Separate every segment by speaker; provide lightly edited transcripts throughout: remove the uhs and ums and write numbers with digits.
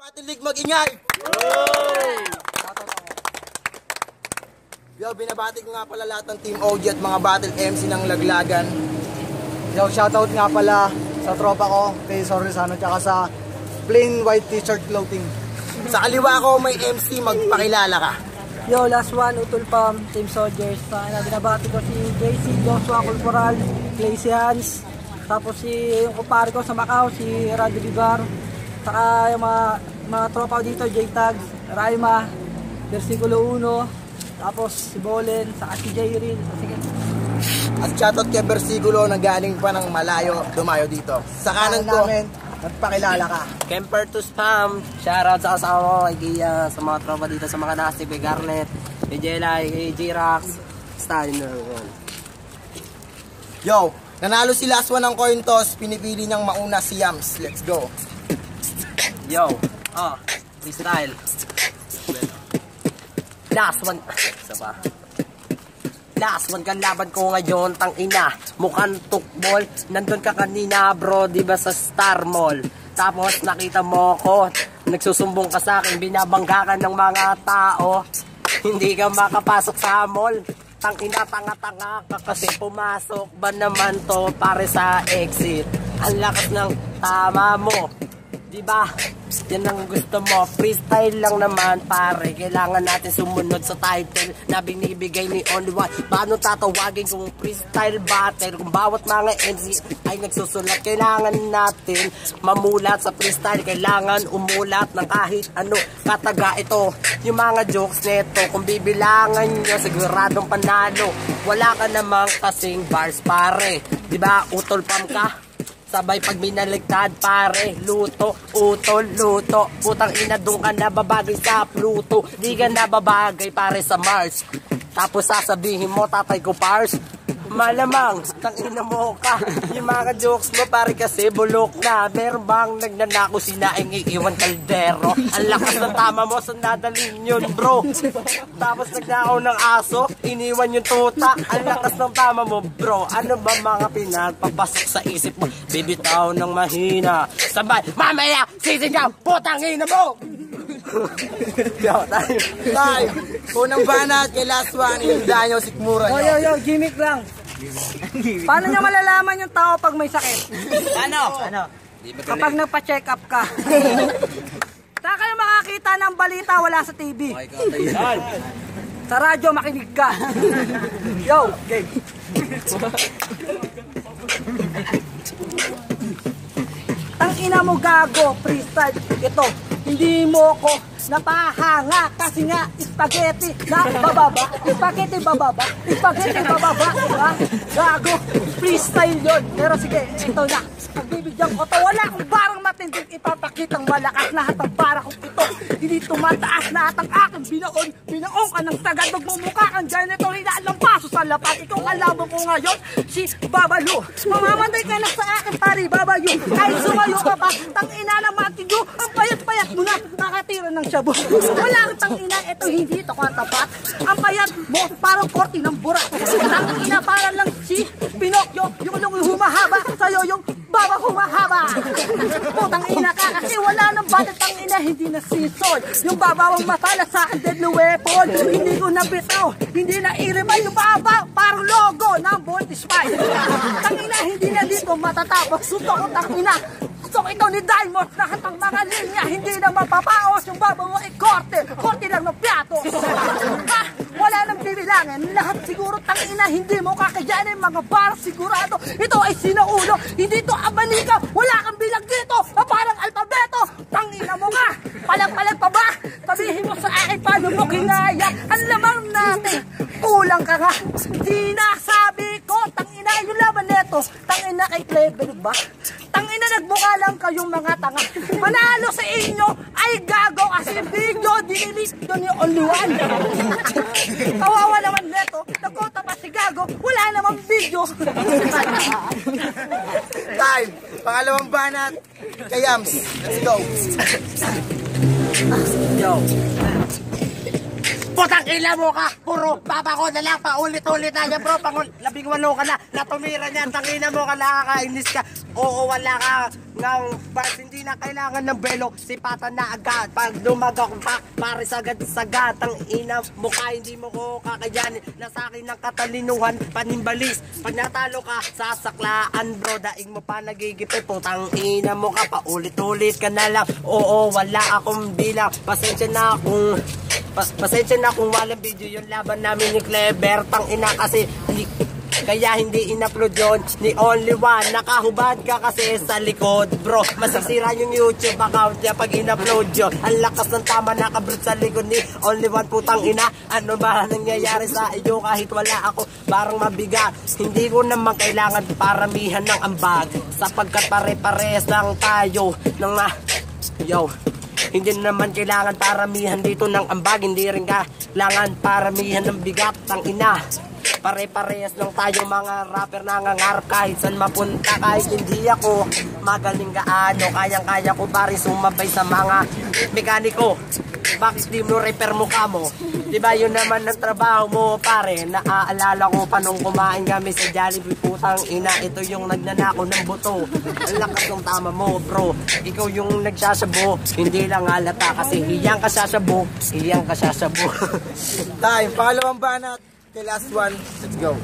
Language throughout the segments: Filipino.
Speaker 1: Patilig mag-ingay! Yo, binabati ko nga pala lahat ng Team OG at mga battle MC ng Laglagan.
Speaker 2: Yo, shoutout nga pala sa tropa ko, kay Sorisano, tsaka sa plain white t-shirt clothing.
Speaker 1: Sa kaliwa ko may MC, magpakilala ka.
Speaker 3: Yo, last one, Utol Pam, Team Soldiers. Binabati ko si JC, Joshua Corporal, Claycy Hans, tapos yung kumpare ko sa Macau, si Radio Vivar, saka yung mga tropa ko dito, J-Tags, Raima, Versikulo 1, tapos si Bolen, saka si J-Reel.
Speaker 1: At shoutout kay Versikulo na galing pa ng malayo, dumayo dito. Sa kanan ko, magpakilala ka.
Speaker 4: Kemper to Spam, shoutout sa asawa ko, kay Gia, sa mga tropa dito, sa mga nasib, kay Garnet, kay Jelay, kay J-Rax, Staliner.
Speaker 1: Yo, nanalo si last one ng coin toss, pinipili niyang mauna si Yams. Let's go.
Speaker 4: Yo, freestyle. Last one. Isa pa. Last one kang laban ko ngayon, tang ina. Mukhang tukbol. Nandun ka kanina bro, diba sa Star Mall. Tapos nakita mo ko, nagsusumbong ka sa akin, binabangga ka ng mga tao. Hindi ka makapasok sa mall. Tang ina, tanga-tanga ka kasi pumasok ba naman to pare sa exit. Ang lakas ng tama mo. Diba? Yan ang gusto mo. Freestyle lang naman pare. Kailangan natin sumunod sa title na binibigay ni Only One. Paano tatawagin kung freestyle battle? Kung bawat mga MC ay nagsusulat, kailangan natin mamulat sa freestyle. Kailangan umulat ng kahit ano kataga ito. Yung mga jokes neto, kung bibilangan nyo, siguradong panalo. Wala ka namang kasing bars pare. Diba? Utol Pam ka? Sabay pag binaligtad pare, luto, utol, luto. Putang ina, doon ka nababagay sa Pluto. Di ka nababagay pare sa Mars. Tapos sasabihin mo, tatay ko pars. Malamang, tang ina mo ka. Yung mga jokes mo pare kasi bulok na. Meron bang nagnanako sinaing iiwan kaldero? Ang lakas ng tama mo, saan dadalhin yun bro? Tapos nagnakaw ng aso, iniwan yung tuta. Ang lakas ng tama mo bro. Ano ba mga pinagpapasok sa isip mo? Bibitaw ng mahina. Sabay, mamaya, sisingaw, putang ina mo! Yo, tayo.
Speaker 1: Unang banat kay last one, ilindahan nyo, sikmura nyo.
Speaker 3: Yo, gimmick lang. Paano nyo malalaman yung tao pag may sakit?
Speaker 4: Ano?
Speaker 3: Kapag nagpa-check up ka. Saan kayo makakita ng balita wala sa TV? Sa radyo makinig ka. Yo, game. Tangina mo gago, freestyle. Ito, hindi mo ko napahanga kasi nga spaghetti na bababa, spaghetti bababa, spaghetti bababa, diba? Gago, freestyle yun. Pero sige, ito na. Pagbibigyan ko to, wala akong barang matinding ipapakitang malakas na hatang para kong ito. Hindi tumataas na hatang aking binaon. Binaong ka ng tagad, magmumukha kang janitor, hinaalang paso sa lapat. Ikaw kalaban ko ngayon, si Babalu. Mamamatay ka na sa akin, pari Babayu. Kahit sumayo ka pa, tangina na matigyo, ang payat-payat mo na, nakatira ng shabu. Wala kang tangina, ito hindi ito katapat. Ang payat mo, parang korti ng burak. Tangina, para lang si Pinocchio, yung humahaba, sa'yo yung baba humahaba. Putang ina ka kasi wala nang balat ang ina, hindi na season. Yung babawang matala sa akin, deadly weapon. Hindi ko nabitaw, hindi na iribay yung baba, parang logo ng Voltage 5. Tangina, hindi na dito matatapos. Suntok ko tangina. Suntok ito ni Diamond, lahat ng mga linya, hindi na mapapaos. Yung baba mo ay korte lang ng piato. Wala nang bibilangin, lahat siguro tangina, hindi mo kakayanin mga bar sigurado. Ito ay sinaulo, hindi ito abalika, wala kang bilang dito, na parang alpabeto. Tangina mo nga, palag-palag pa ba? Sabihin mo sa akin, paano mo kinaya? Ang lamang natin, kulang ka nga. Sinasabi ko, tangina yung laban neto, tangina kay Clever ba? Tangina nagbuka lang kayong mga tanga. Manalo sa inyo ay gago kasi video dinilis doon yung Only One. Kawawa naman neto, nagkota pa si gago, wala namang video.
Speaker 1: Time, pangalawang banat kay Yams. Let's go.
Speaker 4: Yo. Putang ina mo ka! Puro papa ko na lang, paulit-ulit na yan bro. 18 ka na, natumira niyan. Tangina mo ka, nakakainis ka. Oo, wala ka. Hindi na kailangan ng belo. Sipatan na agad. Pag lumagak pa, pare sagad-sagad. Tang ina mo ka, hindi mo ko kakayanin. Nasa akin ng katalinuhan, panimbalis. Pag natalo ka, sasaklaan bro. Daing mo pa nagigipit. Putang ina mo ka, paulit-ulit ka na lang. Oo, wala akong bilang. Pasensya na kung walang video yung laban namin ni Clever. Tang ina kasi kaya hindi in-upload yun ni Only One. Nakahubad ka kasi sa likod bro. Masasira yung YouTube account niya pag in-upload yun. Ang lakas ng tama nakabrot sa likod ni Only One. Putang ina, ano ba nangyayari sa iyo kahit wala ako? Parang mabigat. Hindi ko naman kailangan paramihan ng ambag, sapagkat pare-pares lang tayo ng hindi naman kailangan paramihan dito ng ambag. Hindi rin kailangan paramihan ng bigat. Tang ina, pare-parehas lang tayo mga rapper na nangangarap kahit saan mapunta. Kahit hindi ako magaling gaano, kayang-kaya ko pa rin sumabay sa mga mekaniko. Bakit di mo repair mukha mo? Diba yun naman ang trabaho mo pare? Naaalala ko pa nung kumain kami sa Jollibee. Putang ina, ito yung nagnanako ng buto. Ang lakas ng tama mo bro. Ikaw yung nagsasabo, hindi lang halata. Kasi hiyang ka sasabo, hiyang ka sasabo.
Speaker 1: Time, pangalawang banat. The last one, let's go.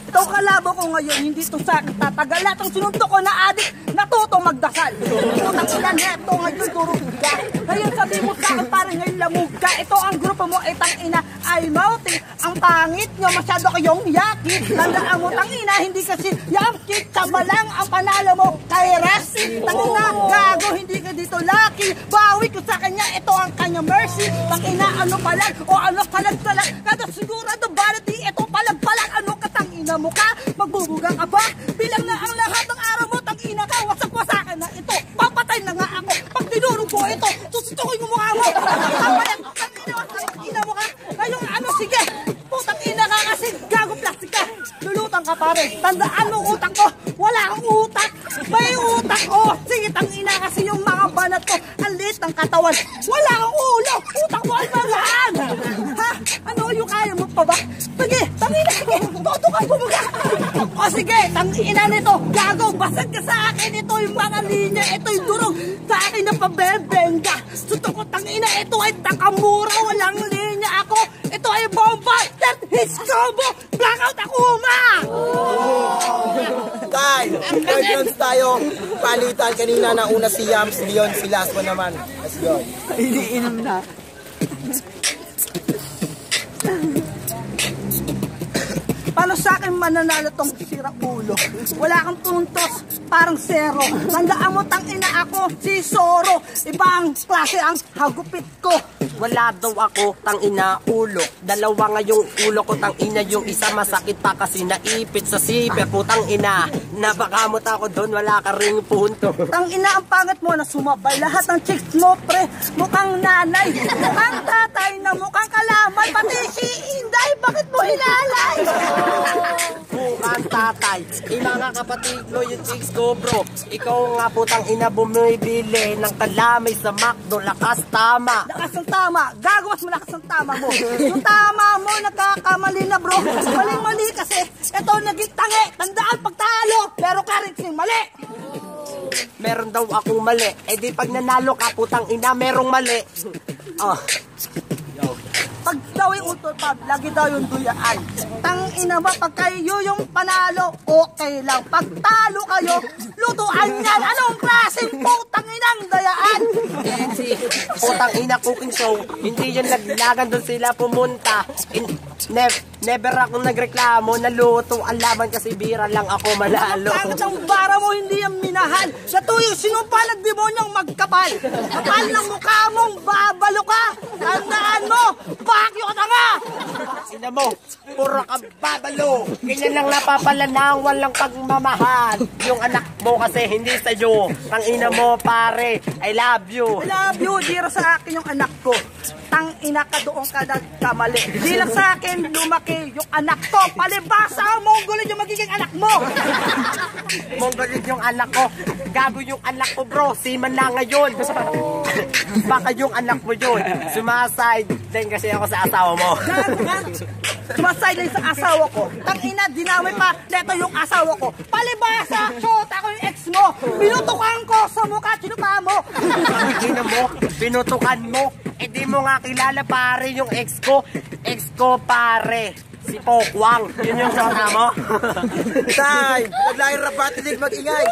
Speaker 3: Ikaw kalabo ko ngayon, hindi to sa akin tatagal. Lahat ang sinunto ko na adik, natuto magdasal. Putang ina neto ngayon, turog ka. Ngayon sabi mo sa akin, parang ngayon lamog ka. Ito ang grupo mo, itang ina, ay mauti. Ang pangit nyo, masyado kayong yakit. Tandaan mo, tang ina, hindi kasi yakit. Sabalang ang panalo mo kay Resi. Tang ina, gago, hindi ka dito lucky. Bawi ko sa kanya, ito ang kanya mercy. Tang ina, ano palag, o ano palag-palag. Kada sigurado, balat di, ito palag-palag. Ano ka, tang ina mo ka? Magbubuga ka ba? Bilang na ang lahat ng araw mo, tang ina ka, wasak-wasakan na ito. Papatay na nga ako. Pag tinurong ko ito, susutukoy mo mukha mo. Papayan, tang ina mo ka. Ngayong ano, sige. Putang ina ka kasi gago plastic ka. Lulutang ka pare. Tandaan mo utak ko. Wala kang utak. May utak ko. Sige, tang ina kasi yung mga banat ko. Ang liit ng katawan. Wala kang ulo. Utak mo ang malahan. Ha? Ano yung kaya mo pa ba? Sige, tang ina. Toto ka bumaga. O sige, tang ina nito. Gago, basag ka sa akin. Ito yung mga linya. Ito yung durog. Sa akin na pabebenga. Suto ko tang ina. Ito ay takamura. Walang linya ako. Ito ay bomba. That is combo. Blackout Akuma.
Speaker 1: Time, third rounds tayo. Palitan kanina na una si Yams, Leon, si last one naman. Let's go.
Speaker 3: Iniinom na. Paano sa akin mananalo tong sira ulo? Wala kang puntos, parang zero. Tandaan mo, tang ina ako, si Zoro. Ibang klase ang hagupit ko.
Speaker 4: Wala daw ako, tang ina, ulo. Dalawa nga yung ulo ko, tang ina. Yung isa masakit pa kasi naipit sa siper. Putang ina, napakamot ako doon, wala ka ring punto.
Speaker 3: Tang ina, ang pangat mo na sumabay. Lahat ng chicks mo, pre, mukhang nanay. Mukhang tatay na mukhang kalaman. Pati si Inday, bakit mo hilalay?
Speaker 4: Mukhang tatay. Mga kapatid mo yung chicks ko bro. Ikaw nga putang ina bumibili ng kalamay sa McDo. Lakas tama.
Speaker 3: Lakas ng tama. Gago, mas malakas ang tama mo. Yung tama mo, nagkakamali na bro. Maling-mali kasi. Ito naging tangi. Tandaan pagtalo. Pero ka rin sing mali.
Speaker 4: Meron daw akong mali. Eh di pag nanalo ka putang ina, merong mali. Oh.
Speaker 3: Pag daw yung utol pub, lagi daw yung duyaan. Tang ina ba, pag kayo yung panalo, okay lang. Pag talo kayo, lutuan yan. Anong klaseng putang inang dayaan?
Speaker 4: Si putang ina cooking show, hindi yun naglagan doon sila pumunta. Never akong nagreklamo, naluto ang laban kasi bira lang ako manalo.
Speaker 3: Bakit ang bara mo hindi yung minahal? Sa tuyo, sino pa nagdemonyong magkapal? Kapal ng mukha mong babalo ka. Tandaan mo, bakyo ka nga!
Speaker 4: Ina mo, puro ka babalo. Ganyan lang napapala ng walang pagmamahal. Yung anak mo kasi hindi sa'yo. Ang ina mo pare, I love you.
Speaker 3: I love you, dira sa akin yung anak ko. Tang ina ka doon ka nagkamali. Di lang sa akin lumaki yung anak ko. Palibasa, Mongolid yung magiging anak mo.
Speaker 4: Mongolid yung anak ko. Gago yung anak ko bro, seaman na ngayon. Baka yung anak mo yun. Sumaside din kasi ako sa asawa mo.
Speaker 3: Sumaside sa asawa ko. Tangina, dinamay pa. Neto yung asawa ko. Palibasa, shot ako yung ex mo. Binutukan ko sa mukha, sinupa mo.
Speaker 4: Ina mo, binutukan mo. Eh di mo nga kilala pare yung ex ko. Ex ko pare. Si Pokwang. Yun yung shota mo.
Speaker 1: Tay, naglaing rapat, hindi mag-ingay.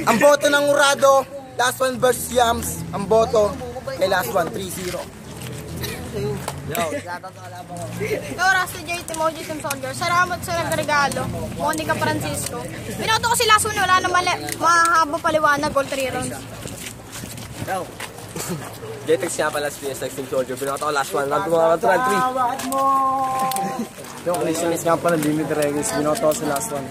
Speaker 1: Ang boto ng Urado, last one versus Yams. Ang boto kay last one, 3-0.
Speaker 5: Ikaw, Rasta J, Timoji, Team Soldier. Salamat sa nagregalo. Monica Francisco. Pinoto ko si last one, wala na mali. Mahaba paliwanag, gold 3 rounds.
Speaker 4: Jetex nga pala si PSX Team Soldier. Binoto ko last one. Round 3.
Speaker 2: Yung Christians nga pala, Limit Regis. Binoto si last one.